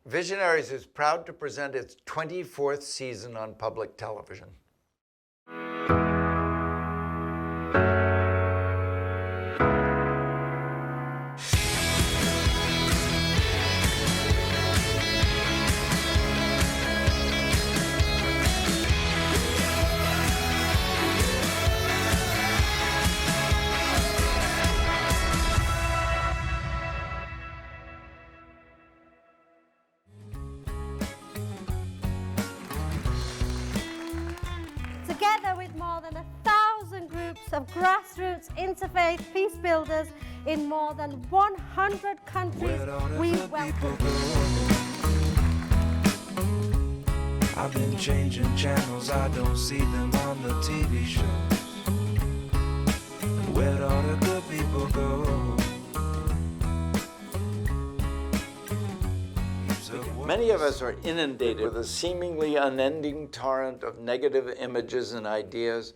Visionaries is proud to present its 24th season on public television. Together with more than 1,000 groups of grassroots interfaith peace builders in more than 100 countries, we welcome you. I've been changing channels, I don't see them on the TV shows. Where'd all the good people go? Many of us are inundated with a seemingly unending torrent of negative images and ideas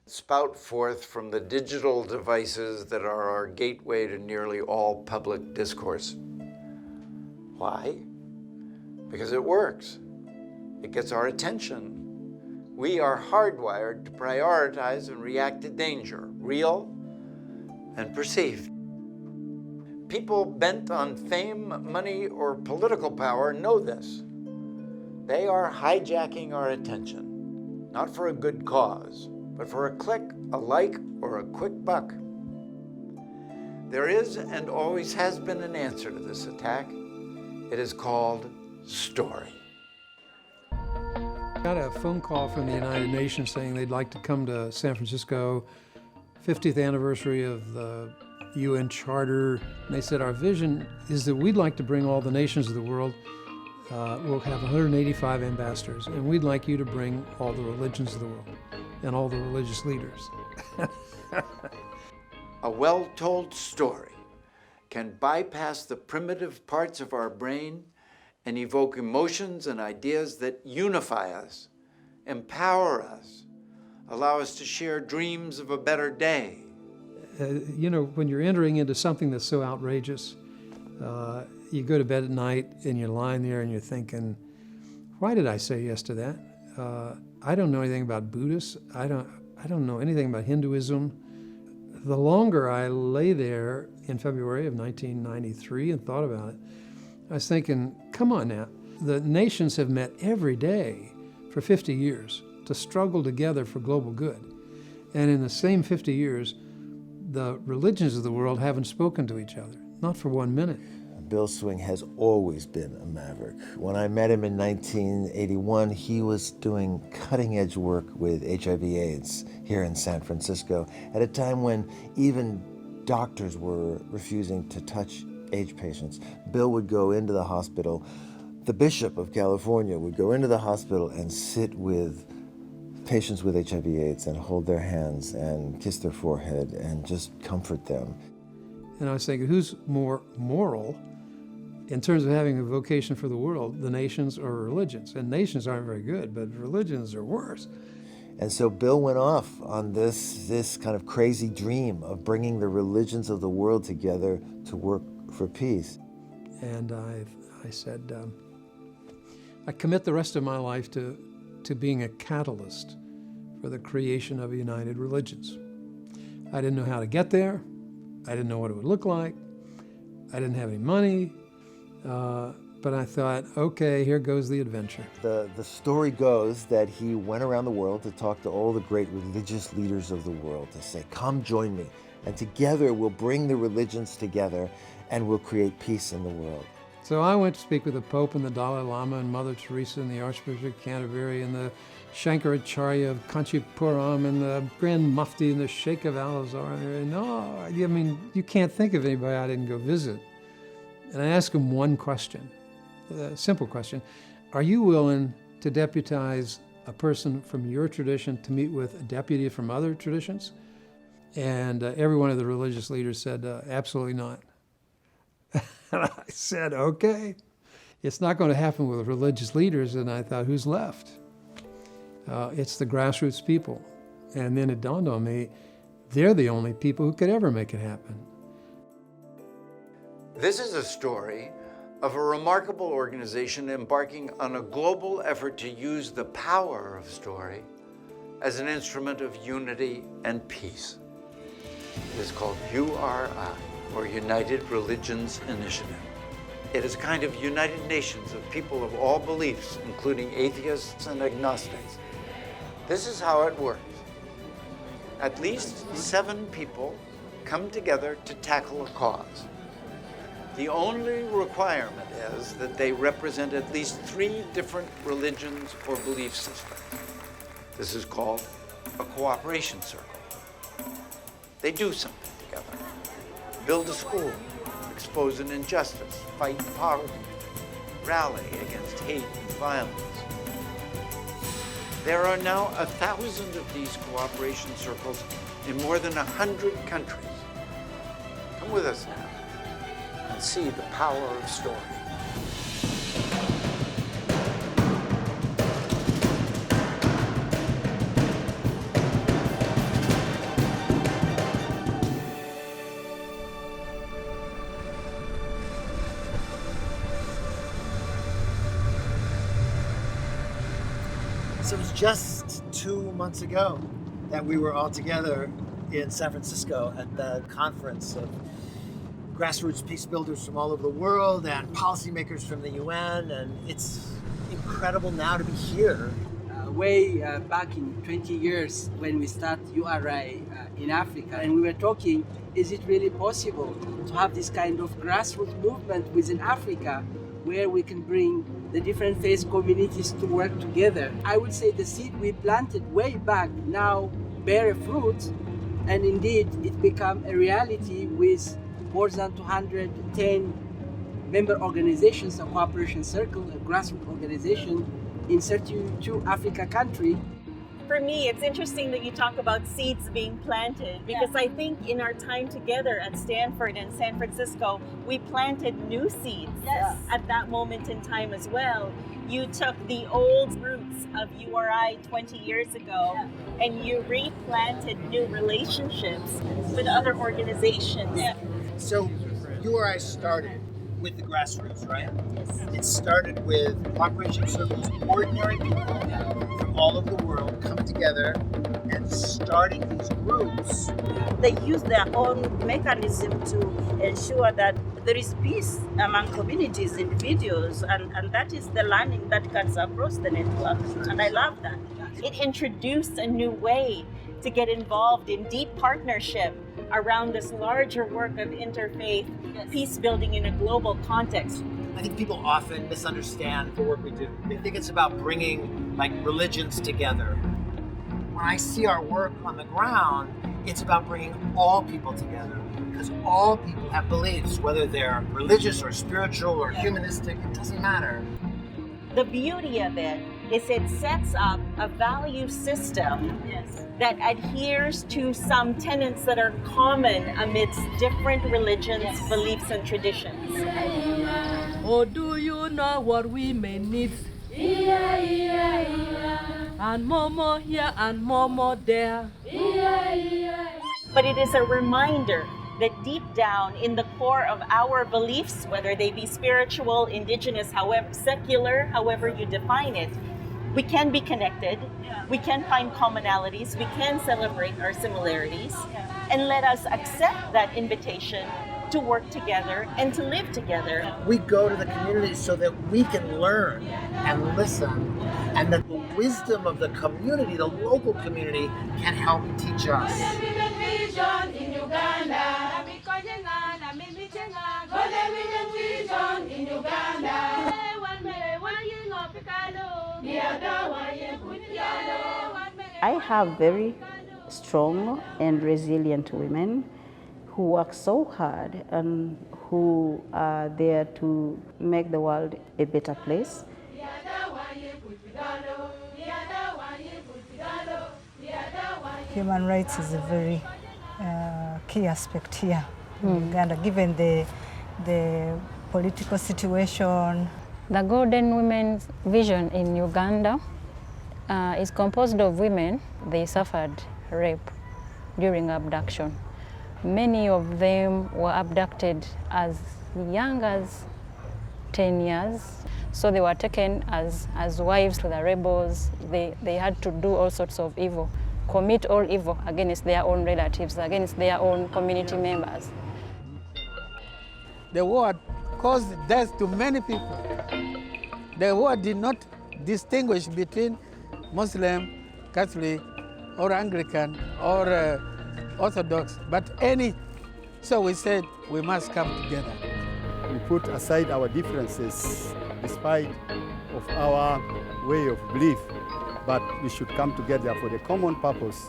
spout forth from the digital devices that are our gateway to nearly all public discourse. Why? Because it works. It gets our attention. We are hardwired to prioritize and react to danger, real and perceived. People bent on fame, money, or political power know this. They are hijacking our attention, not for a good cause, but for a click, a like, or a quick buck. There is and always has been an answer to this attack. It is called story. I got a phone call from the United Nations saying they'd like to come to San Francisco, 50th anniversary of the UN Charter. And they said, our vision is that we'd like to bring all the nations of the world. We'll have 185 ambassadors, and we'd like you to bring all the religions of the world and all the religious leaders. A well-told story can bypass the primitive parts of our brain and evoke emotions and ideas that unify us, empower us, allow us to share dreams of a better day. You know, when you're entering into something that's so outrageous, you go to bed at night and you're lying there and you're thinking, why did I say yes to that? I don't know anything about Buddhists. I don't know anything about Hinduism. The longer I lay there in February of 1993 and thought about it, I was thinking, come on now. The nations have met every day for 50 years to struggle together for global good. And in the same 50 years, the religions of the world haven't spoken to each other, not for 1 minute. Bill Swing has always been a maverick. When I met him in 1981, he was doing cutting-edge work with HIV/AIDS here in San Francisco at a time when even doctors were refusing to touch AIDS patients. Bill would go into the hospital. The Bishop of California would go into the hospital and sit with patients with HIV/AIDS and hold their hands and kiss their forehead and just comfort them. And I was thinking, who's more moral in terms of having a vocation for the world, the nations or religions? And nations aren't very good, but religions are worse. And so Bill went off on this kind of crazy dream of bringing the religions of the world together to work for peace. And I said, I commit the rest of my life to being a catalyst for the creation of united religions. I didn't know how to get there. I didn't know what it would look like. I didn't have any money. But I thought, okay, here goes the adventure. The story goes that he went around the world to talk to all the great religious leaders of the world to say, come join me. And together we'll bring the religions together and we'll create peace in the world. So I went to speak with the Pope and the Dalai Lama and Mother Teresa and the Archbishop of Canterbury and the Shankaracharya of Kanchipuram and the Grand Mufti and the Sheikh of Al-Azhar. And no, I mean, you can't think of anybody I didn't go visit. And I asked him one question, a simple question. Are you willing to deputize a person from your tradition to meet with a deputy from other traditions? And every one of the religious leaders said, absolutely not. And I said, okay, it's not going to happen with religious leaders. And I thought, who's left? It's the grassroots people. And then it dawned on me, they're the only people who could ever make it happen. This is a story of a remarkable organization embarking on a global effort to use the power of story as an instrument of unity and peace. It is called URI, or United Religions Initiative. It is a kind of United Nations of people of all beliefs, including atheists and agnostics. This is how it works. At least 7 people come together to tackle a cause. The only requirement is that they represent at least 3 different religions or belief systems. This is called a cooperation circle. They do something together. Build a school, expose an injustice, fight poverty, rally against hate and violence. There are now 1,000 of these cooperation circles in more than 100 countries. Come with us now and see the power of story. So it was just 2 months ago that we were all together in San Francisco at the conference of grassroots peace builders from all over the world and policymakers from the UN, and it's incredible now to be here. Way back in 20 years when we start URI in Africa, and we were talking, is it really possible to have this kind of grassroots movement within Africa where we can bring the different faith communities to work together? I would say the seed we planted way back now bear fruit, and indeed it became a reality with more than 210 member organizations, a cooperation circle, a grassroots organization in 32 Africa countries. For me, it's interesting that you talk about seeds being planted, because I think in our time together at Stanford and San Francisco, we planted new seeds at that moment in time as well. You took the old roots of URI 20 years ago and you replanted new relationships with other organizations. So URI started with the grassroots, right? Yes. It started with cooperation circles, ordinary people from all over the world coming together and starting these groups. They use their own mechanism to ensure that there is peace among communities, individuals, and that is the learning that cuts across the network. And I love that. It introduced a new way to get involved in deep partnership around this larger work of interfaith peace building in a global context. I think people often misunderstand the work we do. They think it's about bringing religions together. When I see our work on the ground, it's about bringing all people together, because all people have beliefs, whether they're religious or spiritual or humanistic, it doesn't matter. The beauty of it is it sets up a value system that adheres to some tenets that are common amidst different religions, beliefs, and traditions. Oh, do you know what we may need? And more here and more there. But it is a reminder that deep down in the core of our beliefs, whether they be spiritual, indigenous, however, secular, however you define it, we can be connected, we can find commonalities, we can celebrate our similarities, and let us accept that invitation to work together and to live together. We go to the communities so that we can learn and listen, and that the wisdom of the community, the local community, can help teach us. I have very strong and resilient women who work so hard and who are there to make the world a better place. Human rights is a very key aspect here in Uganda, given the political situation. The Golden Women's Vision in Uganda is composed of women. They suffered rape during abduction. Many of them were abducted as young as 10 years. So they were taken as wives to the rebels. They had to do all sorts of evil, commit all evil against their own relatives, against their own community members. The war caused death to many people. The war did not distinguish between Muslim, Catholic, or Anglican, or Orthodox, but any. So we said we must come together. We put aside our differences despite of our way of belief, but we should come together for the common purpose,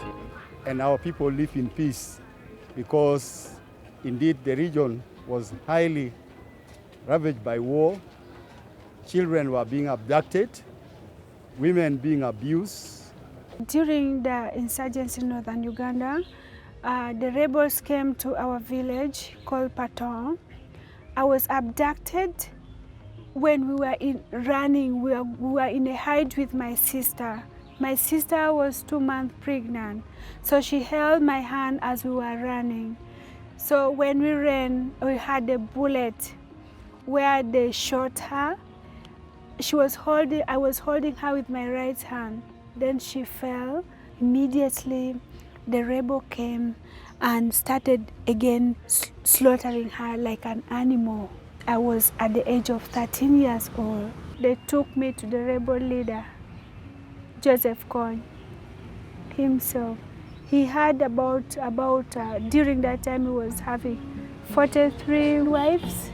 and our people live in peace, because indeed the region was highly ravaged by war. Children were being abducted, women being abused. During the insurgency in northern Uganda, the rebels came to our village called Patong. I was abducted. When we were running, we were in a hide with my sister. My sister was 2 months pregnant, so she held my hand as we were running. So when we ran, we had a bullet where they shot her. I was holding her with my right hand. Then she fell. Immediately, the rebel came and started again slaughtering her like an animal. I was at the age of 13 years old. They took me to the rebel leader, Joseph Kony himself. He had during that time he was having 43 wives.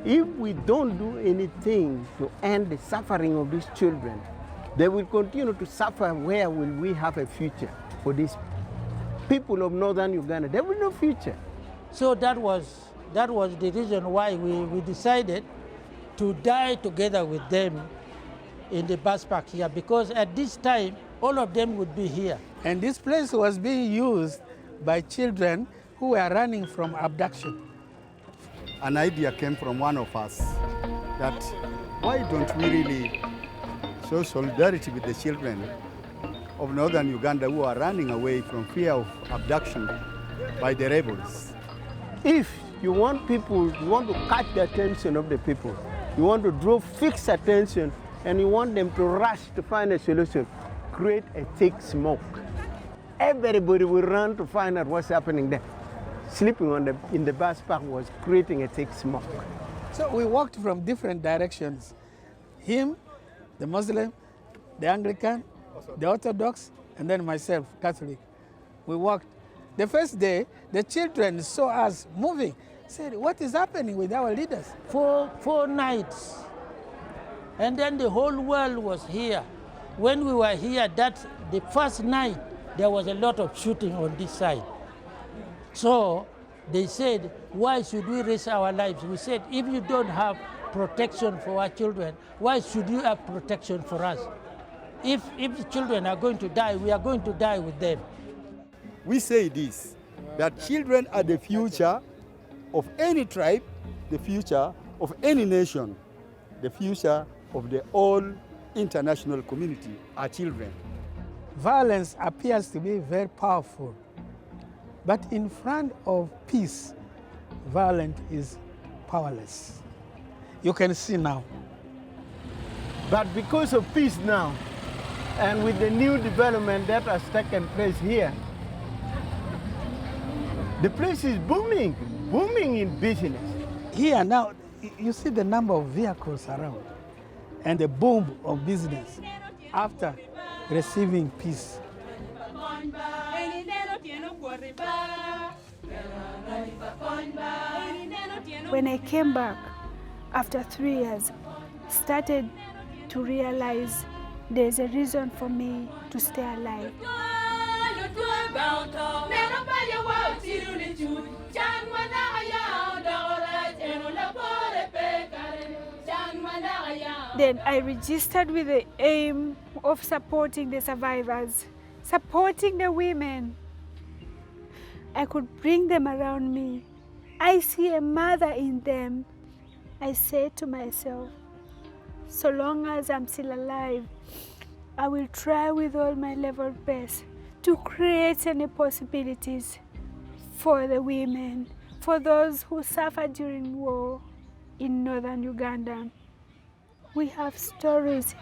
If we don't do anything to end the suffering of these children, they will continue to suffer. Where will we have a future for these people of northern Uganda? There will be no future. So that was the reason why we decided to die together with them in the bus park here, because at this time, all of them would be here. And this place was being used by children who were running from abduction. An idea came from one of us that why don't we really show solidarity with the children of northern Uganda who are running away from fear of abduction by the rebels. If you want to catch the attention of the people, you want to draw fixed attention, and you want them to rush to find a solution, create a thick smoke. Everybody will run to find out what's happening there. Sleeping in the bus park was creating a thick smoke. So we walked from different directions. Him, the Muslim, the Anglican, the Orthodox, and then myself, Catholic. We walked. The first day, the children saw us moving, said, what is happening with our leaders? Four nights. And then the whole world was here. When we were here, the first night, there was a lot of shooting on this side. So they said, why should we risk our lives? We said, if you don't have protection for our children, why should you have protection for us? If the children are going to die, we are going to die with them. We say this, that children are the future of any tribe, the future of any nation, the future of the whole international community are children. Violence appears to be very powerful, but in front of peace, violence is powerless. You can see now. But because of peace now, and with the new development that has taken place here, the place is booming in business. Here now, you see the number of vehicles around and the boom of business after receiving peace. When I came back after 3 years, started to realize there's a reason for me to stay alive. Then I registered with the aim of supporting the survivors, supporting the women. I could bring them around me. I see a mother in them. I say to myself, so long as I'm still alive, I will try with all my level best to create any possibilities for the women, for those who suffered during war in northern Uganda. We have stories.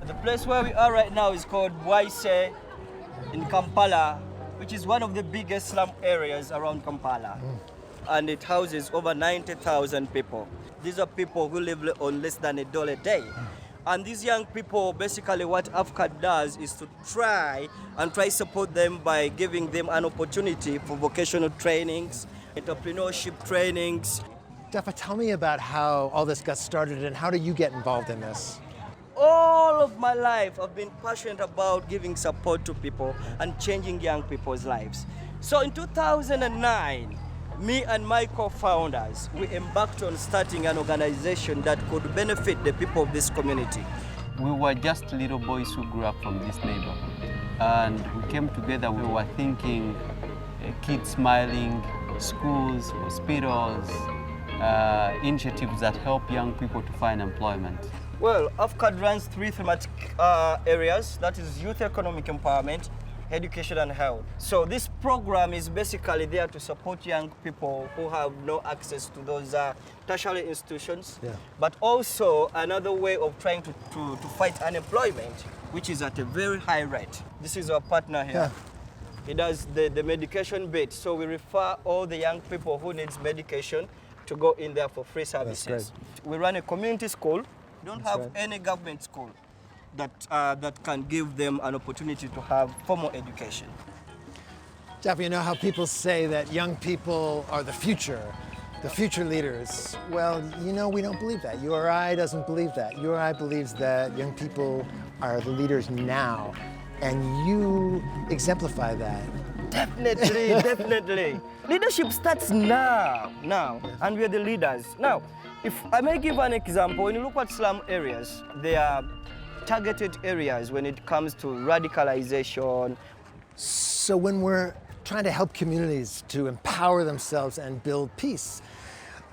The place where we are right now is called Bwaise in Kampala, which is one of the biggest slum areas around Kampala. And it houses over 90,000 people. These are people who live on less than $1 a day. And these young people, basically what AFCAD does is to try support them by giving them an opportunity for vocational trainings, entrepreneurship trainings. Defa, tell me about how all this got started and how do you get involved in this? All of my life, I've been passionate about giving support to people and changing young people's lives. So in 2009, me and my co-founders, we embarked on starting an organization that could benefit the people of this community. We were just little boys who grew up from this neighborhood. And we came together, we were thinking kids smiling, schools, hospitals, initiatives that help young people to find employment. Well, AFCAD runs 3 thematic areas, that is youth economic empowerment, education and health. So this program is basically there to support young people who have no access to those tertiary institutions, but also another way of trying to fight unemployment, which is at a very high rate. This is our partner here. He does the medication bit, so we refer all the young people who needs medication to go in there for free services. We run a community school. We don't have any government school that can give them an opportunity to have formal education. Jeff, you know how people say that young people are the future leaders. Well, you know, we don't believe that. URI doesn't believe that. URI believes that young people are the leaders now, and you exemplify that. Definitely, definitely. Leadership starts now, and we are the leaders. Now, if I may give an example, when you look at slum areas, they are targeted areas when it comes to radicalization. So when we're trying to help communities to empower themselves and build peace,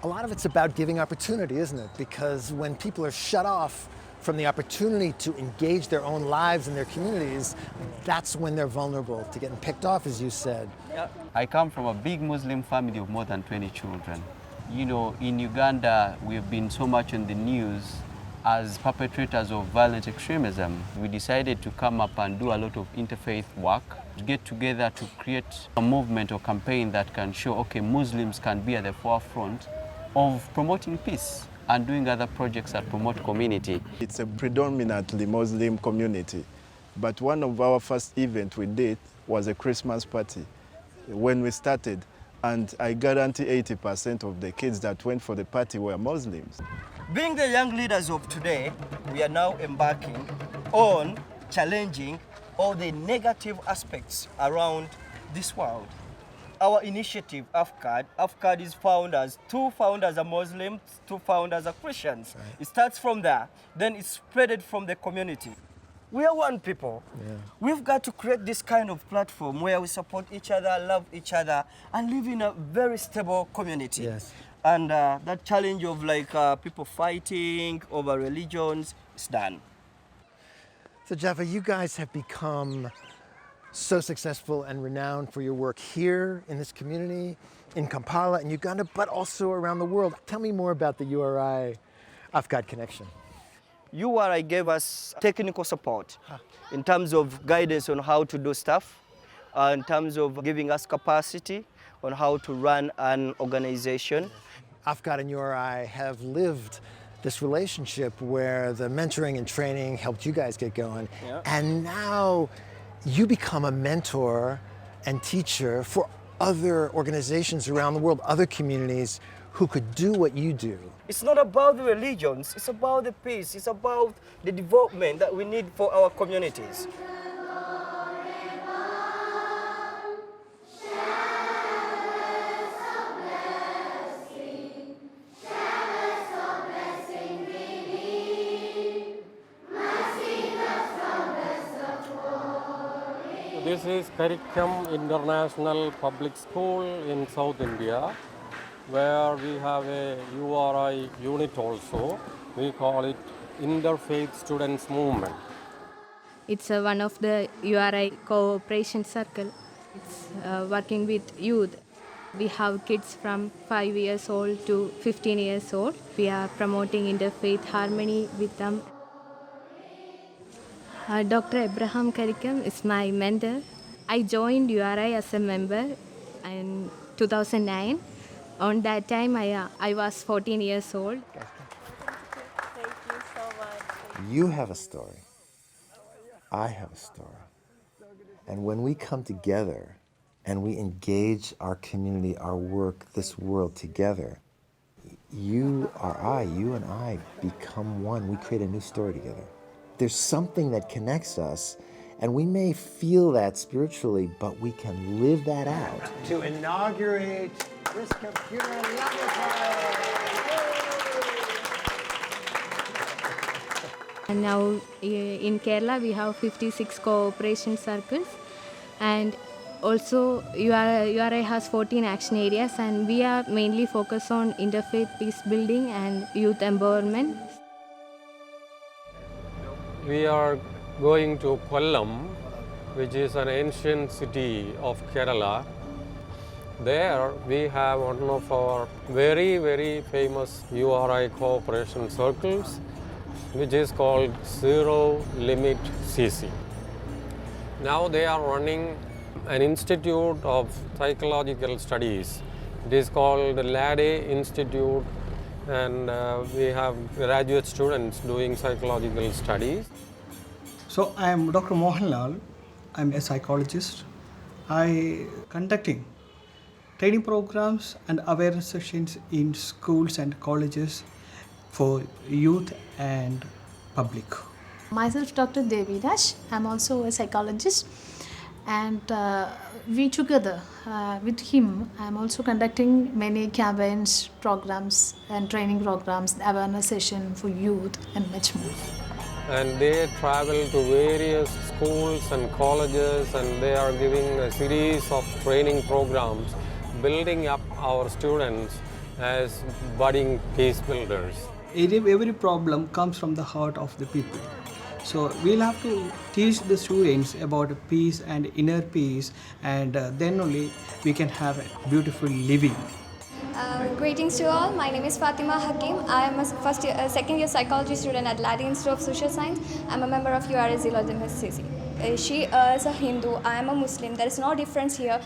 a lot of it's about giving opportunity, isn't it? Because when people are shut off from the opportunity to engage their own lives and their communities, that's when they're vulnerable to getting picked off, as you said. I come from a big Muslim family of more than 20 children. You know, in Uganda, we've been so much on the news as perpetrators of violent extremism. We decided to come up and do a lot of interfaith work, to get together to create a movement or campaign that can show, okay, Muslims can be at the forefront of promoting peace and doing other projects that promote community. It's a predominantly Muslim community, but one of our first events we did was a Christmas party when we started, and I guarantee 80% of the kids that went for the party were Muslims. Being the young leaders of today, we are now embarking on challenging all the negative aspects around this world. Our initiative, AFCAD is founders. 2 founders are Muslims, 2 founders are Christians. It starts from there, then it's spreaded from the community. We are one people. We've got to create this kind of platform where we support each other, love each other, and live in a very stable community. And that challenge of people fighting over religions is done. So Jaffa, you guys have become so successful and renowned for your work here in this community, in Kampala, in Uganda, but also around the world. Tell me more about the URI AFCAD connection. URI gave us technical support in terms of guidance on how to do stuff, in terms of giving us capacity on how to run an organization. AFCAD and URI have lived this relationship where the mentoring and training helped you guys get going. And now you become a mentor and teacher for other organizations around the world, other communities who could do what you do. It's not about the religions, it's about the peace, it's about the development that we need for our communities. This is Karikam International Public School in South India, where we have a URI unit also. We call it Interfaith Students Movement. It's one of the URI cooperation circle. It's working with youth. We have kids from 5 years old to 15 years old. We are promoting interfaith harmony with them. Dr. Abraham Karikam is my mentor. I joined URI as a member in 2009. On that time, I was 14 years old. Thank you so much. You have a story. I have a story. And when we come together and we engage our community, our work, this world together, you and I become one. We create a new story together. There's something that connects us, and we may feel that spiritually, but we can live that out. To inaugurate this computer laboratory. And now in Kerala we have 56 cooperation circles, and also URI has 14 action areas, and we are mainly focused on interfaith peace building and youth empowerment. We are going to Kollam, which is an ancient city of Kerala. There we have one of our very, very famous URI cooperation circles, which is called Zero Limit CC. Now they are running an institute of psychological studies. It is called the LADE Institute, and we have graduate students doing psychological studies. So I am Dr. Mohanlal. I am a psychologist. I conducting training programs and awareness sessions in schools and colleges for youth and public. Myself, Dr. Devi Raj. I'm also a psychologist, and we together with him, I'm also conducting many campaigns, programs, and training programs, awareness session for youth, and much more. And they travel to various schools and colleges, and they are giving a series of training programs, building up our students as budding peace builders. Every problem comes from the heart of the people. So we'll have to teach the students about peace and inner peace, and then only we can have a beautiful living. Greetings to all. My name is Fatima Hakim. I am a second-year psychology student at LADE Institute of Social Science. I'm a member of URI Zero Limit CC. She is a Hindu, I am a Muslim. There is no difference here.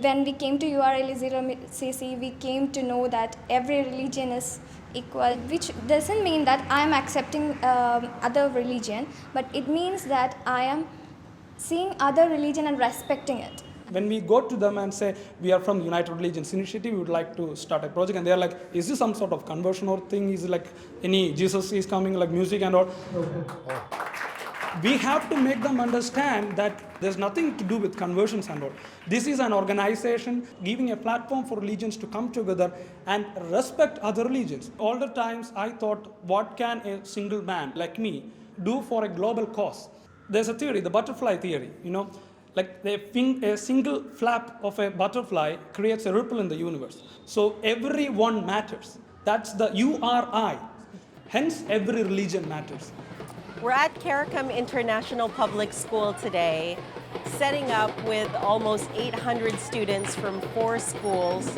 When we came to URI Zero Limit CC, we came to know that every religion is equal, which doesn't mean that I am accepting other religion, but it means that I am seeing other religion and respecting it. When we go to them and say, we are from United Religions Initiative, we would like to start a project, and they're like, is this some sort of conversion or thing? Is it like any Jesus is coming, like music and all? We have to make them understand that there's nothing to do with conversions and all. This is an organization giving a platform for religions to come together and respect other religions. All the times I thought, what can a single man like me do for a global cause? There's a theory, the butterfly theory, like a single flap of a butterfly creates a ripple in the universe. So everyone matters. That's the URI. Hence, every religion matters. We're at Caricom International Public School today, setting up with almost 800 students from 4 schools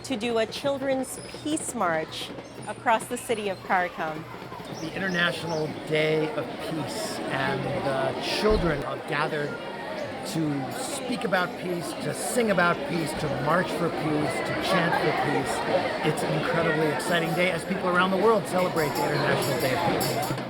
to do a children's peace march across the city of Caricom. The International Day of Peace, and the children are gathered to speak about peace, to sing about peace, to march for peace, to chant for peace. It's an incredibly exciting day as people around the world celebrate the International Day of Peace.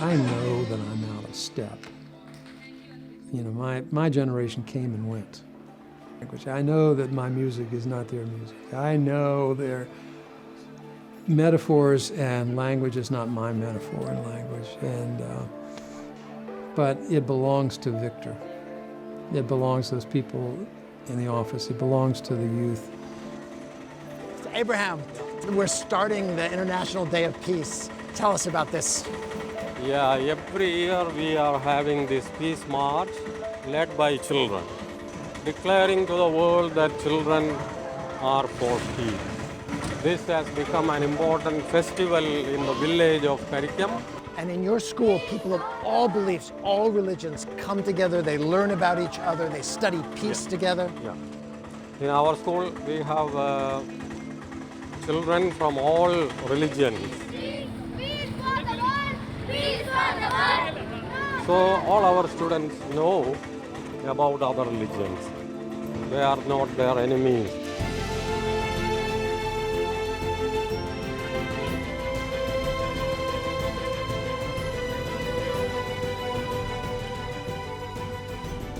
I know that I'm out of step. My generation came and went. I know that my music is not their music. I know their metaphors and language is not my metaphor and language. And but it belongs to Victor. It belongs to those people in the office. It belongs to the youth. So Abraham, we're starting the International Day of Peace. Tell us about this. Yeah, every year we are having this peace march led by children, declaring to the world that children are for peace. This has become an important festival in the village of Perikyam. And in your school, people of all beliefs, all religions come together, they learn about each other, they study peace together. Yeah. In our school, we have children from all religions. So all our students know about other religions. They are not their enemies.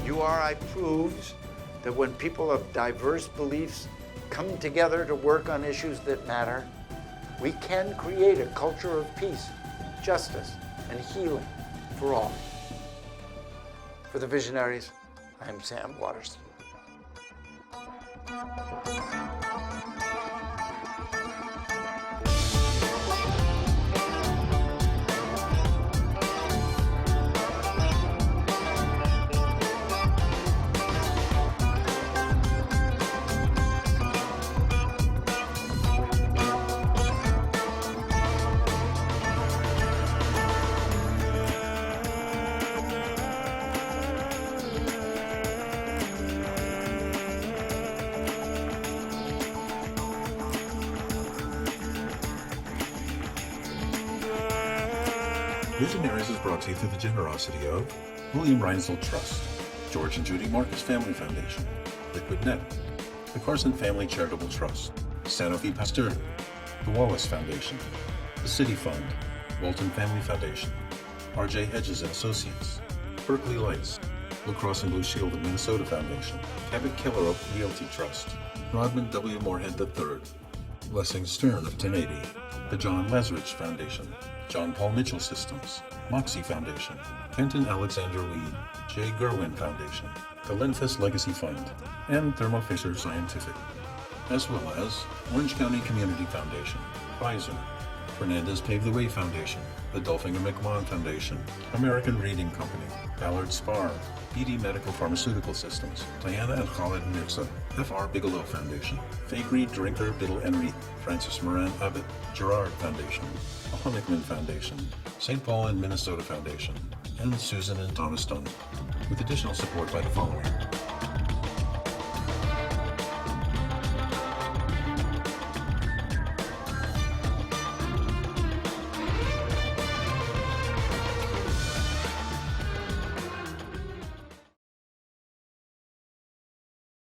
URI proves that when people of diverse beliefs come together to work on issues that matter, we can create a culture of peace, justice, and healing for all. For the Visionaries, I'm Sam Waterston. Visionaries is brought to you through the generosity of William Reinsel Trust, George and Judy Marcus Family Foundation, Liquid Net, the Carson Family Charitable Trust, Sanofi Pasteur, the Wallace Foundation, the City Fund, Walton Family Foundation, R.J. Hedges and Associates, Berkeley Lights, Blue Cross and Blue Shield of Minnesota Foundation, Cabot Keller Oak Realty Trust, Rodman W. Moorhead III, Blessing Stern of 1080, the John Lazarich Foundation, John Paul Mitchell Systems, Moxie Foundation, Kenton Alexander Weed, Jay Gerwin Foundation, the Linfest Legacy Fund, and Thermo Fisher Scientific, as well as Orange County Community Foundation, Pfizer, Fernandez Pave the Way Foundation, the Dolphinger McMahon Foundation, American Reading Company, Ballard Spar, BD Medical Pharmaceutical Systems, Diana and Khaled Mirza, F.R. Bigelow Foundation, Fakery Drinker Biddle Enright, Francis Moran Abbott, Gerard Foundation, the Honickman Foundation, St. Paul and Minnesota Foundation, and Susan and Thomas Dunn, with additional support by the following: